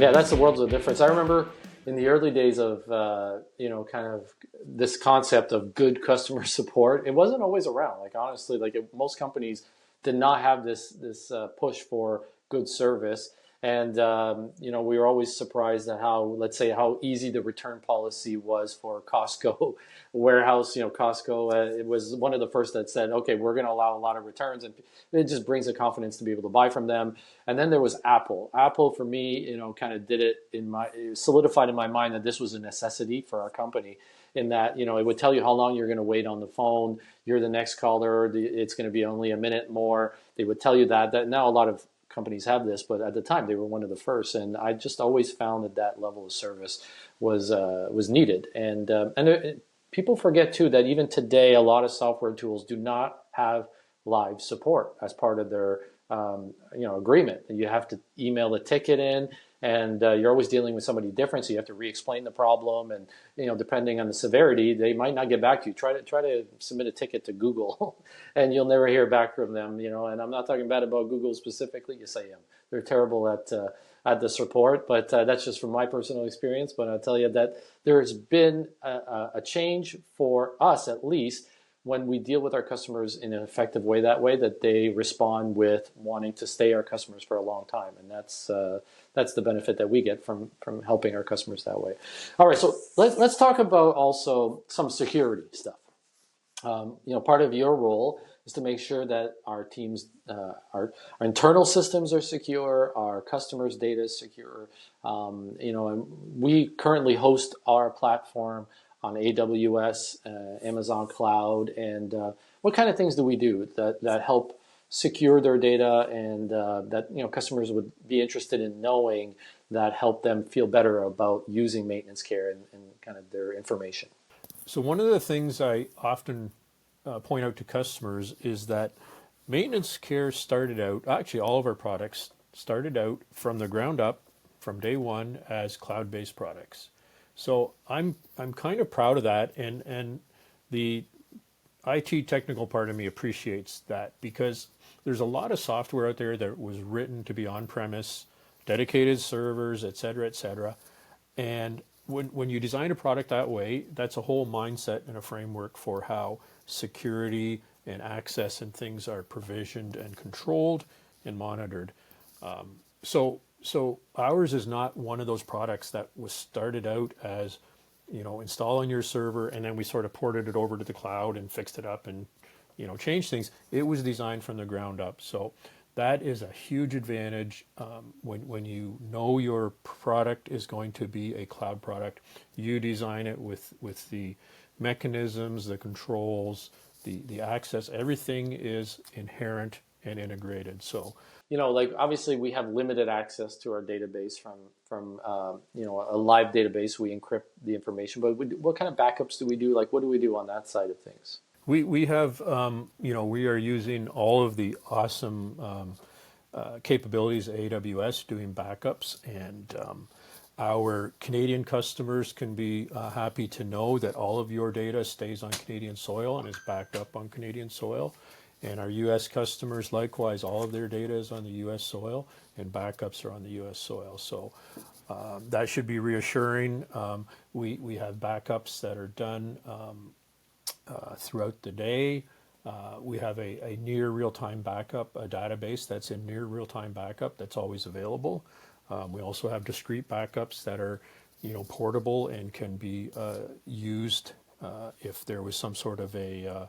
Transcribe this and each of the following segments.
Yeah, that's the world of difference. I remember in the early days of kind of this concept of good customer support, it wasn't always around. Like honestly, most companies did not have this push for good service, and we were always surprised at let's say, how easy the return policy was for Costco warehouse. Costco, it was one of the first that said, okay, we're going to allow a lot of returns, and it just brings the confidence to be able to buy from them. And then there was Apple. Apple, for me, kind of did it solidified in my mind that this was a necessity for our company, in that, it would tell you how long you're going to wait on the phone. You're the next caller. It's going to be only a minute more. They would tell you that. Now a lot of companies have this, but at the time they were one of the first. And I just always found that level of service was needed. And people forget too that even today, a lot of software tools do not have live support as part of their agreement. You have to email the ticket in, and you're always dealing with somebody different, so you have to re-explain the problem. And depending on the severity, they might not get back to you. Try to submit a ticket to Google, and you'll never hear back from them. And I'm not talking bad about Google specifically. Yes, I am. They're terrible at the support, but that's just from my personal experience. But I'll tell you that there has been a change for us, at least, when we deal with our customers in an effective way, that they respond with wanting to stay our customers for a long time. And that's the benefit that we get from helping our customers that way. All right, so let's talk about also some security stuff. Part of your role is to make sure that our teams, our internal systems are secure, our customers' data is secure. And we currently host our platform on AWS, Amazon Cloud, and what kind of things do we do that help secure their data, and that customers would be interested in knowing, that help them feel better about using Maintenance Care and kind of their information? So one of the things I often point out to customers is that Maintenance Care started out, actually all of our products started out from the ground up, from day one, as cloud-based products. So I'm kind of proud of that, and the IT technical part of me appreciates that, because there's a lot of software out there that was written to be on-premise, dedicated servers, et cetera, and when you design a product that way, that's a whole mindset and a framework for how security and access and things are provisioned and controlled and monitored. So ours is not one of those products that was started out as, install on your server, and then we sort of ported it over to the cloud and fixed it up and, changed things. It was designed from the ground up. So that is a huge advantage when you know your product is going to be a cloud product. You design it with the mechanisms, the controls, the access. Everything is inherent and integrated. So obviously we have limited access to our database from a live database. We encrypt the information, but what kind of backups do we do? Like, what do we do on that side of things? We have, we are using all of the awesome capabilities of AWS doing backups, and our Canadian customers can be happy to know that all of your data stays on Canadian soil and is backed up on Canadian soil. And our U.S. customers, likewise, all of their data is on the U.S. soil, and backups are on the U.S. soil. So that should be reassuring. We have backups that are done throughout the day. We have a near real-time backup, a database that's in near real-time backup that's always available. We also have discrete backups that are, portable and can be used if there was some sort of a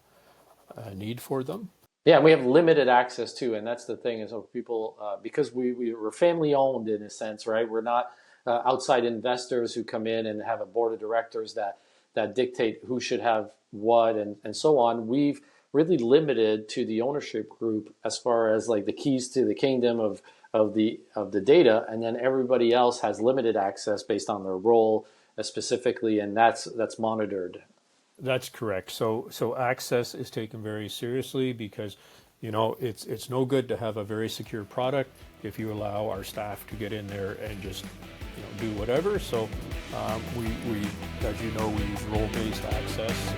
need for them. Yeah, we have limited access too, and that's the thing is people, because we're family owned in a sense, right? We're not outside investors who come in and have a board of directors that dictate who should have what and so on. We've really limited to the ownership group as far as like the keys to the kingdom of the data, and then everybody else has limited access based on their role specifically, and that's monitored. That's correct. So access is taken very seriously, because it's no good to have a very secure product if you allow our staff to get in there and just do whatever. So we as you know, we use role-based access.